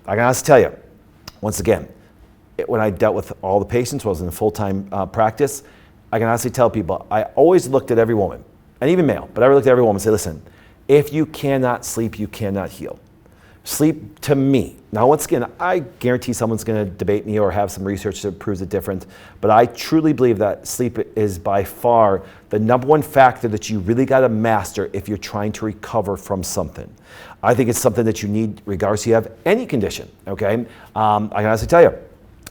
I can honestly tell you, once again, when I dealt with all the patients, when I was in full-time practice, I can honestly tell people, I always looked at every woman, and even male, but I looked at every woman and say, listen, if you cannot sleep, you cannot heal. Sleep, to me, now once again, I guarantee someone's going to debate me or have some research that proves it different, but I truly believe that sleep is by far the number one factor that you really got to master if you're trying to recover from something. I think it's something that you need regardless if you have any condition, okay? I can honestly tell you,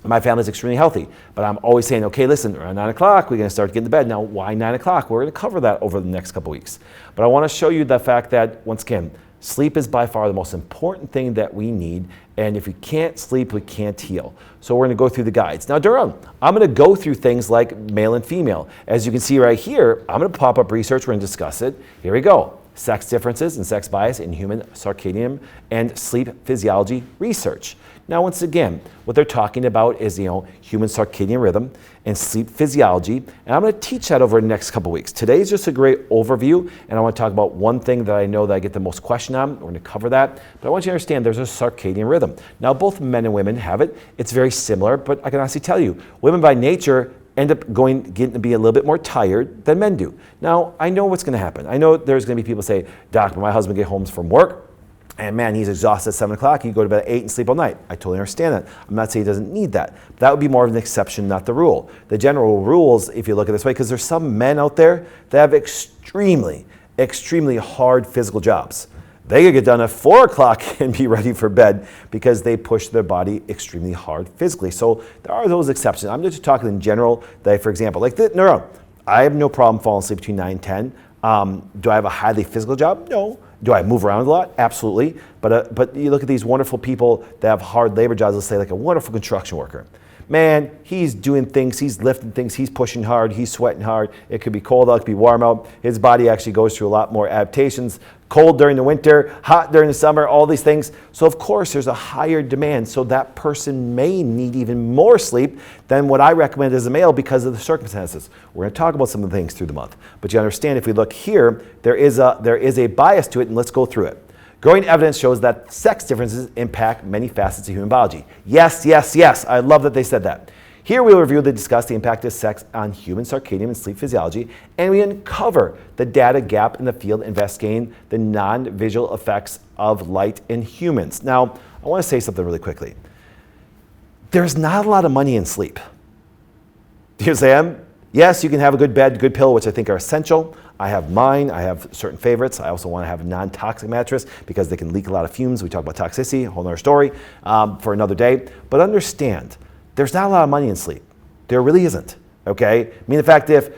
my family's extremely healthy, but I'm always saying, okay, listen, around 9 o'clock, we're going to start getting to bed. Now, why 9 o'clock? We're going to cover that over the next couple weeks. But I want to show you the fact that, once again, sleep is by far the most important thing that we need, and if we can't sleep, we can't heal. So we're going to go through the guides. Now, Durham, I'm going to go through things like male and female. As you can see right here, I'm going to pop up research. We're going to discuss it. Here we go. Sex differences and sex bias in human circadian and sleep physiology research. Now, once again, what they're talking about is, human circadian rhythm and sleep physiology, and I'm going to teach that over the next couple weeks. Today's just a great overview, and I want to talk about one thing that I know that I get the most question on. We're going to cover that, but I want you to understand there's a circadian rhythm. Now, both men and women have it. It's very similar, but I can honestly tell you, women by nature end up getting to be a little bit more tired than men do. Now, I know what's going to happen. I know there's going to be people say, Doc, when my husband gets home from work, and man, he's exhausted at 7 o'clock, he go to bed at 8 and sleep all night. I totally understand that. I'm not saying he doesn't need that. But that would be more of an exception, not the rule. The general rules, if you look at it this way, because there's some men out there that have extremely hard physical jobs. They could get done at 4 o'clock and be ready for bed because they push their body extremely hard physically. So there are those exceptions. I'm just talking in general that, for example, like I have no problem falling asleep between 9 and 10. Do I have a highly physical job? No. Do I move around a lot? Absolutely. But you look at these wonderful people that have hard labor jobs, let's say like a wonderful construction worker. Man, he's doing things, he's lifting things, he's pushing hard, he's sweating hard. It could be cold out, it could be warm out. His body actually goes through a lot more adaptations. Cold during the winter, hot during the summer, all these things. So of course there's a higher demand. So that person may need even more sleep than what I recommend as a male because of the circumstances. We're going to talk about some of the things through the month. But you understand, if we look here, there is a bias to it, and let's go through it. Growing evidence shows that sex differences impact many facets of human biology. Yes, yes, yes. I love that they said that. Here we will review and discuss the impact of sex on human circadian and sleep physiology, and we uncover the data gap in the field investigating the non-visual effects of light in humans. Now, I want to say something really quickly. There's not a lot of money in sleep. Do you understand? Yes, you can have a good bed, good pillow, which I think are essential. I have mine. I have certain favorites. I also want to have a non-toxic mattress because they can leak a lot of fumes. We talk about toxicity, a whole other story for another day. But understand, there's not a lot of money in sleep. There really isn't, okay? I mean, in fact, if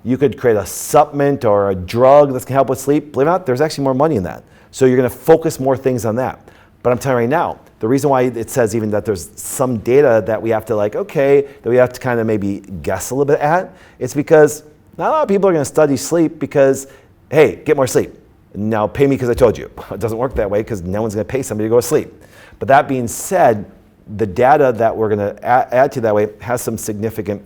you could create a supplement or a drug that can help with sleep, believe it or not, there's actually more money in that. So you're going to focus more things on that. But I'm telling you right now, the reason why it says even that there's some data that we have to that we have to kind of maybe guess a little bit at, it's because not a lot of people are going to study sleep because, hey, get more sleep. Now pay me because I told you. It doesn't work that way because no one's going to pay somebody to go to sleep. But that being said, the data that we're going to add to that way has some significant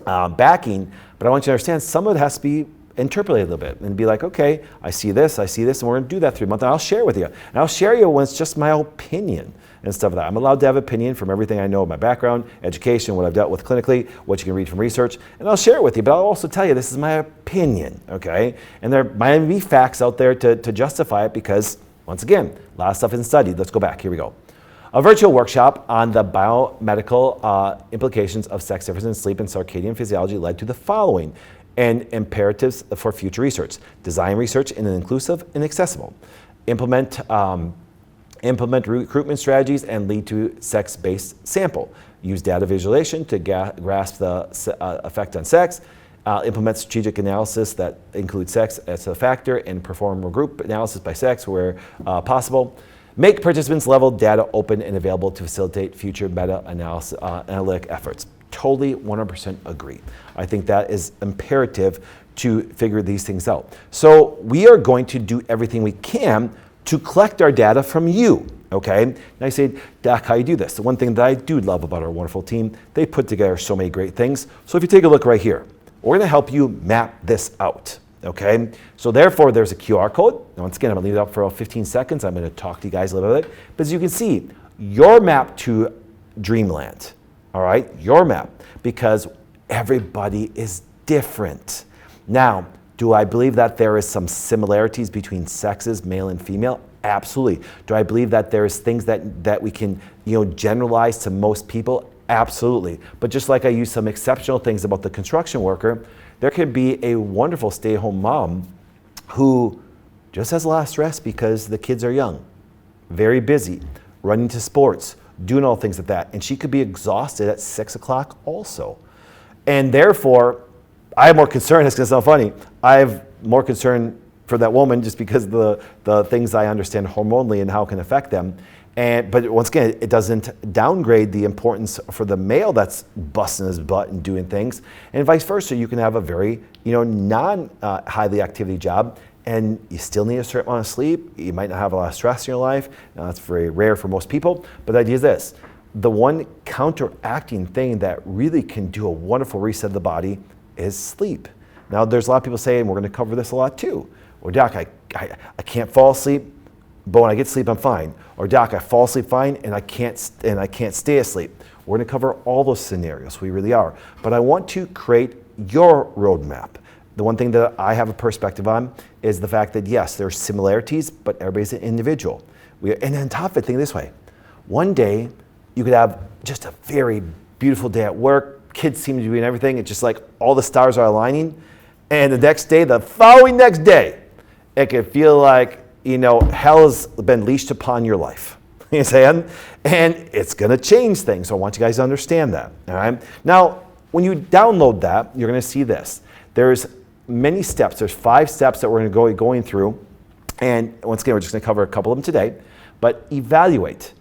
backing, but I want you to understand some of it has to be interpolated a little bit and be like, okay, I see this, and we're going to do that through a month, and I'll share with you. And I'll share you when it's just my opinion and stuff like that. I'm allowed to have opinion from everything I know of my background, education, what I've dealt with clinically, what you can read from research, and I'll share it with you, but I'll also tell you this is my opinion, okay? And there might be facts out there to justify it because, once again, a lot of stuff isn't studied. Let's go back. Here we go. A virtual workshop on the biomedical implications of sex differences in sleep and circadian physiology led to the following and imperatives for future research. Design research in an inclusive and accessible. Implement recruitment strategies and lead to sex-based sample. Use data visualization to grasp the effect on sex. Implement strategic analysis that includes sex as a factor and perform a group analysis by sex where possible. Make participants level data open and available to facilitate future meta-analysis analytic efforts. Totally 100% agree. I think that is imperative to figure these things out. So we are going to do everything we can to collect our data from you, okay? And I say, Doc, how you do this? The one thing that I do love about our wonderful team, they put together so many great things. So if you take a look right here, we're gonna help you map this out, okay? So therefore, there's a QR code. Now, once again, I'm gonna leave it up for about 15 seconds. I'm gonna talk to you guys a little bit. But as you can see, your map to dreamland, all right? Your map, because everybody is different. Now, do I believe that there is some similarities between sexes, male and female? Absolutely. Do I believe that there's things that we can, generalize to most people? Absolutely. But just like I use some exceptional things about the construction worker, there could be a wonderful stay-at-home mom who just has a lot of stress because the kids are young, very busy, running to sports, doing all things like that. And she could be exhausted at 6 o'clock also. And therefore, I have more concern. It's going to sound funny. I have more concern for that woman just because of the things I understand hormonally and how it can affect them. But once again, it doesn't downgrade the importance for the male that's busting his butt and doing things. And vice versa, you can have a very non-highly activity job and you still need a certain amount of sleep. You might not have a lot of stress in your life. That's very rare for most people. But the idea is this. The one counteracting thing that really can do a wonderful reset of the body is sleep. Now, there's a lot of people saying, we're going to cover this a lot too. Or doc, I can't fall asleep, but when I get sleep, I'm fine. Or doc, I fall asleep fine and I can't stay asleep. We're going to cover all those scenarios. We really are. But I want to create your roadmap. The one thing that I have a perspective on is the fact that yes, there's similarities, but everybody's an individual. And on top of it, think this way. One day, you could have just a very beautiful day at work. Kids seem to be doing everything. It's just like all the stars are aligning. And the next day, the following next day, it could feel like, hell has been leashed upon your life. You know what I'm saying? And it's going to change things. So I want you guys to understand that. All right. Now, when you download that, you're going to see this. There's many steps. There's 5 steps that we're going to go going through. And once again, we're just going to cover a couple of them today. But evaluate,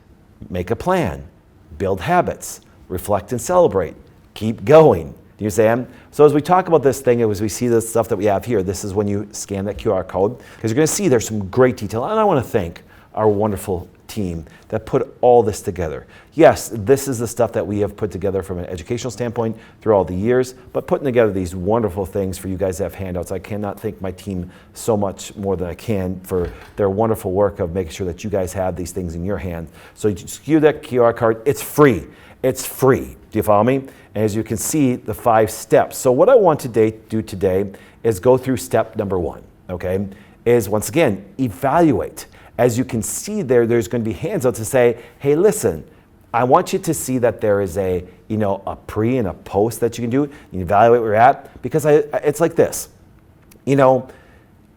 make a plan, build habits, reflect and celebrate, keep going. Do you understand? So as we talk about this thing, as we see the stuff that we have here, this is when you scan that QR code, because you're going to see there's some great detail. And I want to thank our wonderful team that put all this together. Yes, this is the stuff that we have put together from an educational standpoint through all the years, but putting together these wonderful things for you guys to have handouts. I cannot thank my team so much more than I can for their wonderful work of making sure that you guys have these things in your hand. So you just use that QR code. It's free. It's free. Do you follow me? And as you can see, the 5 steps. So what I want to do today is go through step number 1, okay? Is once again, evaluate. As you can see there's going to be handouts to say, hey, listen, I want you to see that there is a pre and a post that you can do. You evaluate where you're at, because it's like this. You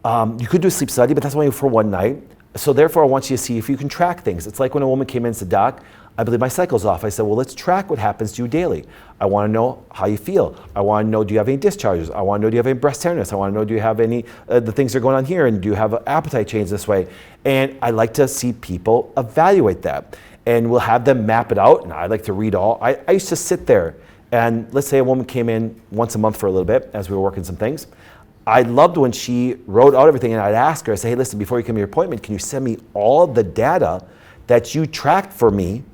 could do a sleep study, but that's only for one night. So therefore, I want you to see if you can track things. It's like when a woman came in and said, doc, I believe my cycle's off. I said, well, let's track what happens to you daily. I want to know how you feel. I want to know, do you have any discharges? I want to know, do you have any breast tenderness? I want to know, do you have any, the things that are going on here? And do you have an appetite change this way? And I like to see people evaluate that. And we'll have them map it out. And I like to read all. I used to sit there and let's say a woman came in once a month for a little bit as we were working some things. I loved when she wrote out everything and I'd ask her, I say, hey, listen, before you come to your appointment, can you send me all the data that you tracked for me?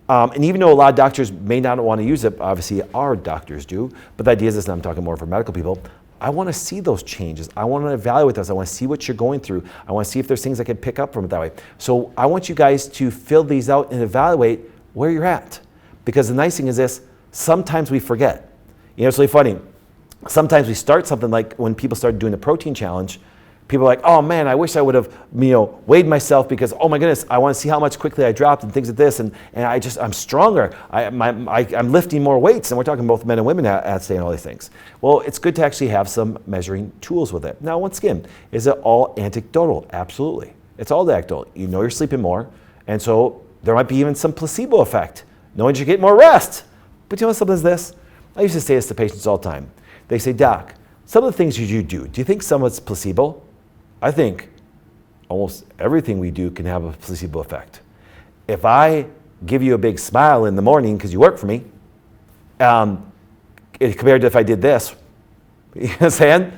And even though a lot of doctors may not want to use it, obviously our doctors do, but the idea is this, and I'm talking more for medical people, I want to see those changes. I want to evaluate those. I want to see what you're going through. I want to see if there's things I can pick up from it that way. So I want you guys to fill these out and evaluate where you're at. Because the nice thing is this, sometimes we forget. It's really funny. Sometimes we start something like when people started doing the protein challenge, people are like, oh man, I wish I would have weighed myself because, oh my goodness, I want to see how much quickly I dropped and things like this. And I'm stronger. I'm lifting more weights. And we're talking both men and women at saying all these things. Well, it's good to actually have some measuring tools with it. Now, once again, is it all anecdotal? Absolutely. It's all anecdotal. You're sleeping more. And so there might be even some placebo effect, knowing you get more rest. But you know what something is this? I used to say this to patients all the time. They say, doc, some of the things you do you think some of it's placebo? I think almost everything we do can have a placebo effect. If I give you a big smile in the morning because you work for me, compared to if I did this, you know what I'm saying?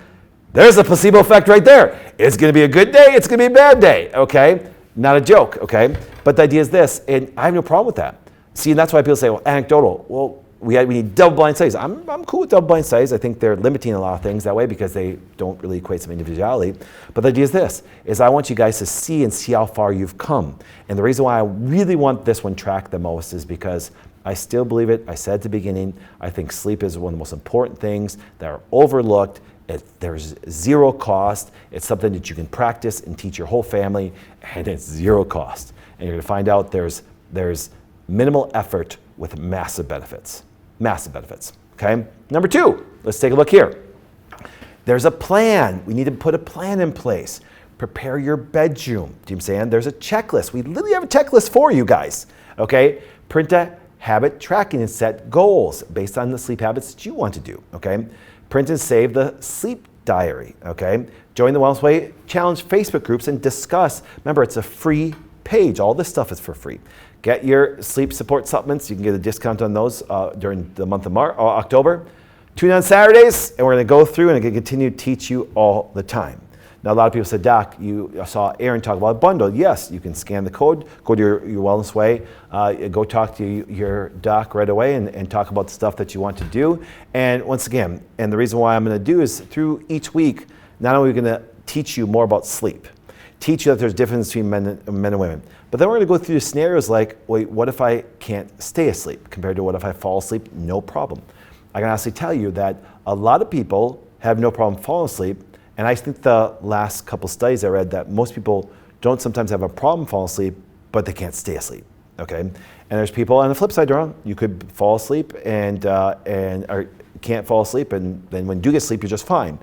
There's a placebo effect right there. It's going to be a good day, it's going to be a bad day, okay? Not a joke, okay? But the idea is this, and I have no problem with that. See, and that's why people say, well, anecdotal. Well, we need double-blind studies. I'm cool with double-blind studies. I think they're limiting a lot of things that way because they don't really equate some individuality. But the idea is this, is I want you guys to see how far you've come. And the reason why I really want this one tracked the most is because I still believe it. I said at the beginning, I think sleep is one of the most important things that are overlooked. There's zero cost. It's something that you can practice and teach your whole family, and it's zero cost. And you're going to find out there's minimal effort with massive benefits. Massive benefits, okay? Number 2, let's take a look here. There's a plan. We need to put a plan in place. Prepare your bedroom. Do you know what I'm saying? There's a checklist. We literally have a checklist for you guys, okay? Print a habit tracking and set goals based on the sleep habits that you want to do, okay? Print and save the sleep diary, okay? Join the Wellness Way Challenge Facebook groups and discuss. Remember, it's a free page. All this stuff is for free. Get your sleep support supplements. You can get a discount on those during the month of October. Tune in on Saturdays, and we're going to go through and I'm going to continue to teach you all the time. Now, a lot of people said, Doc, you saw Aaron talk about a bundle. Yes, you can scan the code, go to your Wellness Way, go talk to your doc right away and talk about the stuff that you want to do. And once again, and the reason why I'm going to do is through each week, not only are we going to teach you more about sleep, teach you that there's a difference between men and women, but then we're going to go through scenarios like, wait, what if I can't stay asleep compared to what if I fall asleep? No problem. I can honestly tell you that a lot of people have no problem falling asleep. And I think the last couple studies I read that most people don't sometimes have a problem falling asleep, but they can't stay asleep, okay? And there's people on the flip side, Daron, you could fall asleep or can't fall asleep, and then when you do get sleep, you're just fine.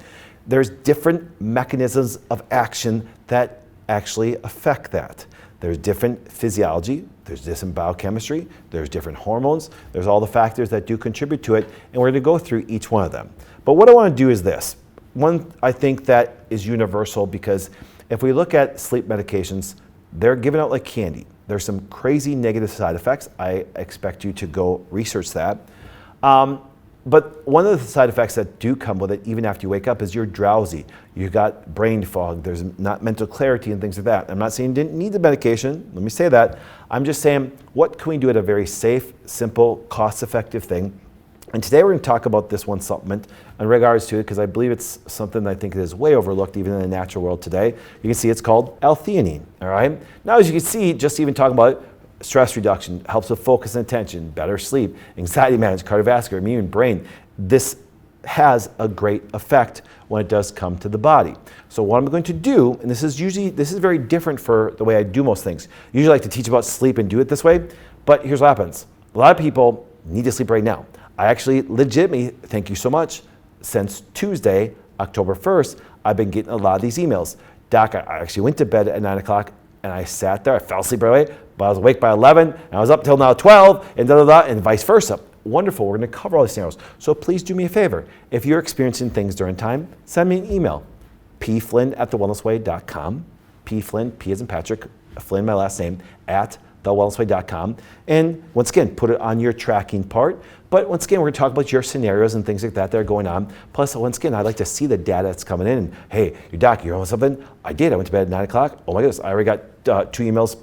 There's different mechanisms of action that actually affect that. There's different physiology, there's different biochemistry, there's different hormones, there's all the factors that do contribute to it, and we're gonna go through each one of them. But what I wanna do is this. One, I think that is universal because if we look at sleep medications, they're given out like candy. There's some crazy negative side effects. I expect you to go research that. But one of the side effects that do come with it, even after you wake up, is you're drowsy. You've got brain fog. There's not mental clarity and things like that. I'm not saying you didn't need the medication. Let me say that. I'm just saying, what can we do at a very safe, simple, cost-effective thing? And today we're going to talk about this one supplement in regards to it because I believe it's something that I think is way overlooked even in the natural world today. You can see it's called L-theanine, all right? Now, as you can see, just even talking about stress reduction, helps with focus and attention, better sleep, anxiety management, cardiovascular, immune, brain. This has a great effect when it does come to the body. So what I'm going to do, and this is very different for the way I do most things. I usually like to teach about sleep and do it this way, but here's what happens. A lot of people need to sleep right now. I actually legitimately, thank you so much, since Tuesday, October 1st, I've been getting a lot of these emails. Doc, I actually went to bed at 9 o'clock and I sat there, I fell asleep right away, but I was awake by 11 and I was up till now 12 and and vice versa. Wonderful, we're gonna cover all these scenarios. So please do me a favor. If you're experiencing things during time, send me an email, pflynn@thewellnessway.com, pflynn, P as in Patrick, Flynn, my last name, at thewellnessway.com. And once again, put it on your tracking part. But once again, we're gonna talk about your scenarios and things like that are going on. Plus, once again, I'd like to see the data that's coming in. And, hey, your doc, you're on something? I did, I went to bed at 9 o'clock. Oh my goodness, I already got 2 emails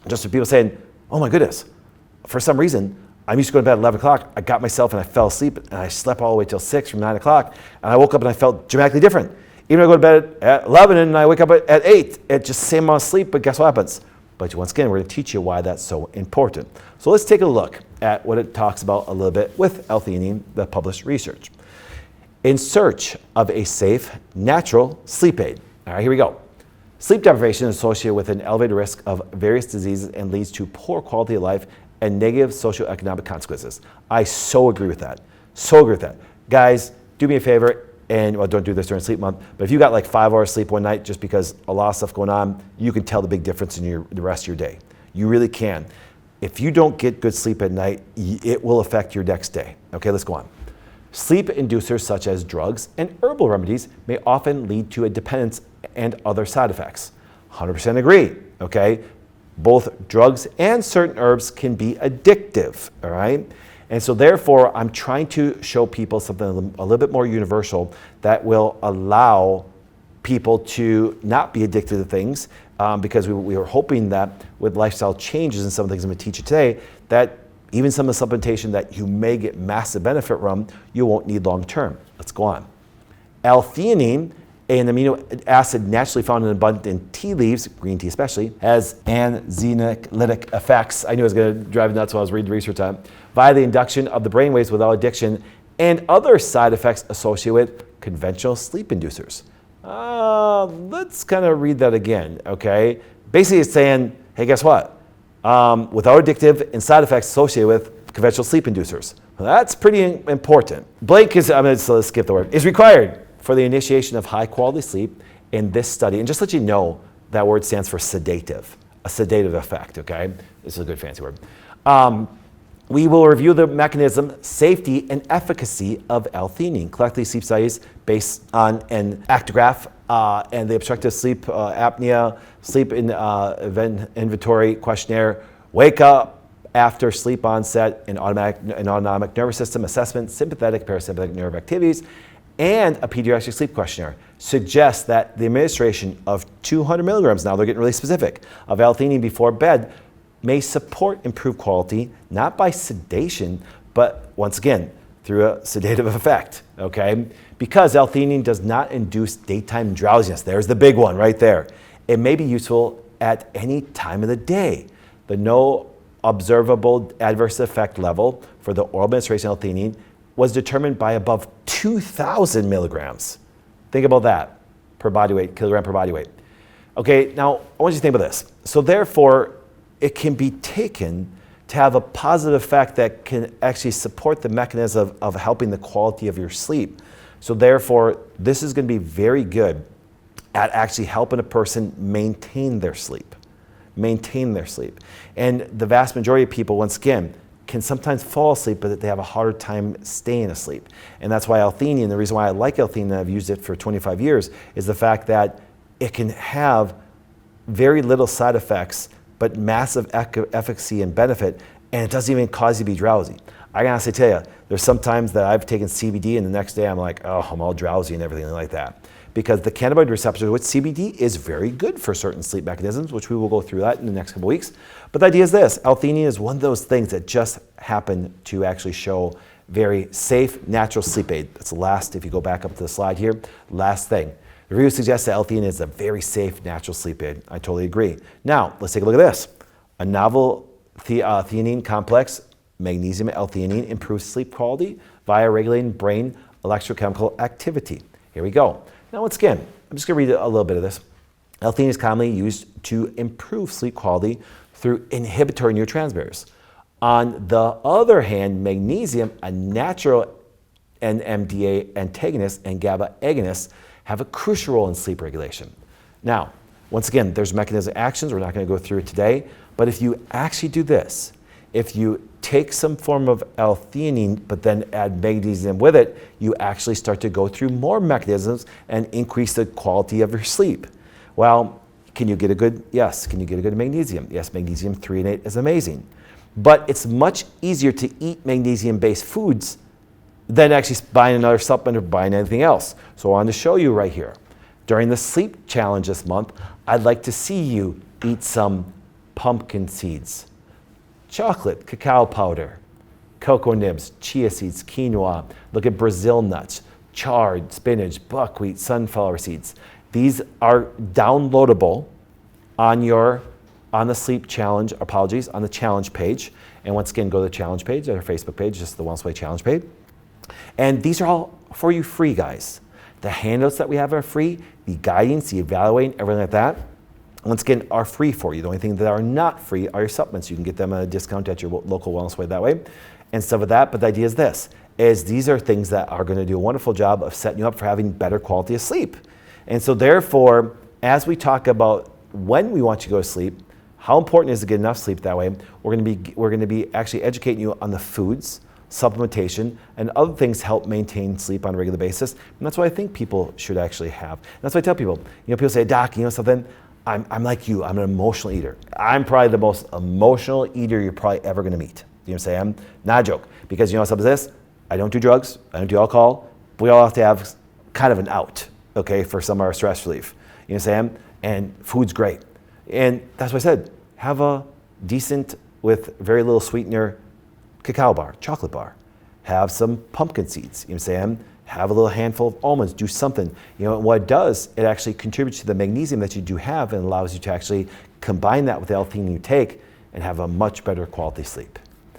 just from people saying, oh my goodness, for some reason, I'm used to going to bed at 11 o'clock. I got myself and I fell asleep and I slept all the way till 6 from 9 o'clock. And I woke up and I felt dramatically different. Even if I go to bed at 11 and I wake up at 8, it's just the same amount of sleep, but guess what happens? But once again, we're going to teach you why that's so important. So let's take a look at what it talks about a little bit with L-theanine, the published research. In search of a safe, natural sleep aid. All right, here we go. Sleep deprivation is associated with an elevated risk of various diseases and leads to poor quality of life and negative socioeconomic consequences. I so agree with that. So agree with that. Guys, do me a favor. And well, don't do this during sleep month, but if you got like 5 hours sleep one night just because a lot of stuff going on, you can tell the big difference in the rest of your day. You really can. If you don't get good sleep at night, it will affect your next day. Okay, let's go on. Sleep inducers such as drugs and herbal remedies may often lead to a dependence and other side effects. 100% agree, okay? Both drugs and certain herbs can be addictive, all right? And so therefore, I'm trying to show people something a little bit more universal that will allow people to not be addicted to things because we were hoping that with lifestyle changes and some of the things I'm going to teach you today, that even some of the supplementation that you may get massive benefit from, you won't need long term. Let's go on. L-theanine, an amino acid naturally found in abundant in tea leaves, green tea especially, has anxiolytic effects. I knew I was going to drive you nuts while I was reading research on it, via the induction of the brainwaves without addiction and other side effects associated with conventional sleep inducers. Let's kind of read that again, okay? Basically, it's saying, hey, guess what? Without addictive and side effects associated with conventional sleep inducers. Well, that's pretty important. Blank is, I'm going to skip the word, is required for the initiation of high quality sleep in this study. And just to let you know, that word stands for sedative, a sedative effect, okay? This is a good fancy word. We will review the mechanism, safety, and efficacy of L-theanine. Collectively, sleep studies based on an actigraph and the obstructive sleep apnea, sleep inventory questionnaire, wake up after sleep onset, and autonomic nervous system assessment, sympathetic, parasympathetic nerve activities, and a pediatric sleep questionnaire suggests that the administration of 200 milligrams, now they're getting really specific, of L-theanine before bed may support improved quality, not by sedation, but once again, through a sedative effect, okay? Because L-theanine does not induce daytime drowsiness. There's the big one right there. It may be useful at any time of the day. The no observable adverse effect level for the oral administration of L-theanine was determined by above 2,000 milligrams. Think about that per body weight, kilogram per body weight. Okay, now I want you to think about this. So therefore, it can be taken to have a positive effect that can actually support the mechanism of helping the quality of your sleep. So therefore, this is going to be very good at actually helping a person maintain their sleep. Maintain their sleep. And the vast majority of people, once again, can sometimes fall asleep, but they have a harder time staying asleep. And that's why L-theanine, the reason why I like L-theanine and I've used it for 25 years, is the fact that it can have very little side effects, but massive efficacy and benefit, and it doesn't even cause you to be drowsy. I can honestly tell you, there's some times that I've taken CBD and the next day I'm like, oh, I'm all drowsy and everything like that. Because the cannabinoid receptor with CBD is very good for certain sleep mechanisms, which we will go through that in the next couple weeks. But the idea is this, L-theanine is one of those things that just happen to actually show very safe, natural sleep aid. That's the last, if you go back up to the slide here, last thing. The review suggests that L-theanine is a very safe, natural sleep aid. I totally agree. Now, let's take a look at this. A novel theanine complex, magnesium L-theanine, improves sleep quality via regulating brain electrochemical activity. Here we go. Now, once again, I'm just going to read a little bit of this. L-theanine is commonly used to improve sleep quality through inhibitory neurotransmitters. On the other hand, magnesium, a natural NMDA antagonist and GABA agonist, have a crucial role in sleep regulation. Now, once again, there's mechanism actions. We're not going to go through it today. But if you actually do this, if you take some form of L-theanine, but then add magnesium with it, you actually start to go through more mechanisms and increase the quality of your sleep. Well, can you get a good, yes, can you get a good magnesium? Yes, magnesium threonate is amazing. But it's much easier to eat magnesium-based foods than actually buying another supplement or buying anything else. So I wanted to show you right here. During the sleep challenge this month, I'd like to see you eat some pumpkin seeds, chocolate, cacao powder, cocoa nibs, chia seeds, quinoa. Look at Brazil nuts, chard, spinach, buckwheat, sunflower seeds. These are downloadable on the sleep challenge, on the challenge page. And once again, go to the challenge page, our Facebook page, just the Wellness Way challenge page. And these are all for you free, guys. The handouts that we have are free, the guidance, the evaluating, everything like that, once again, are free for you. The only thing that are not free are your supplements. You can get them at a discount at your local Wellness Way that way and stuff like that. But the idea is this, is these are things that are going to do a wonderful job of setting you up for having better quality of sleep. And so therefore, as we talk about when we want you to go to sleep, how important it is to get enough sleep that way, we're going to be actually educating you on the foods, supplementation, and other things help maintain sleep on a regular basis. And that's what I think people should actually have. And that's what I tell people. People say, Doc, something, I'm like you, I'm an emotional eater. I'm probably the most emotional eater you're probably ever gonna meet. You know what I'm saying? Not a joke. Because you know something is this? I don't do drugs, I don't do alcohol. We all have to have kind of an out, okay, for some of our stress relief. You know what I'm saying? And food's great. And that's what I said. Have a decent, with very little sweetener, cacao bar, chocolate bar. Have some pumpkin seeds, you know what I'm saying? Have a little handful of almonds, do something. You know, and what it does, it actually contributes to the magnesium that you do have and allows you to actually combine that with the L-theanine you take and have a much better quality sleep.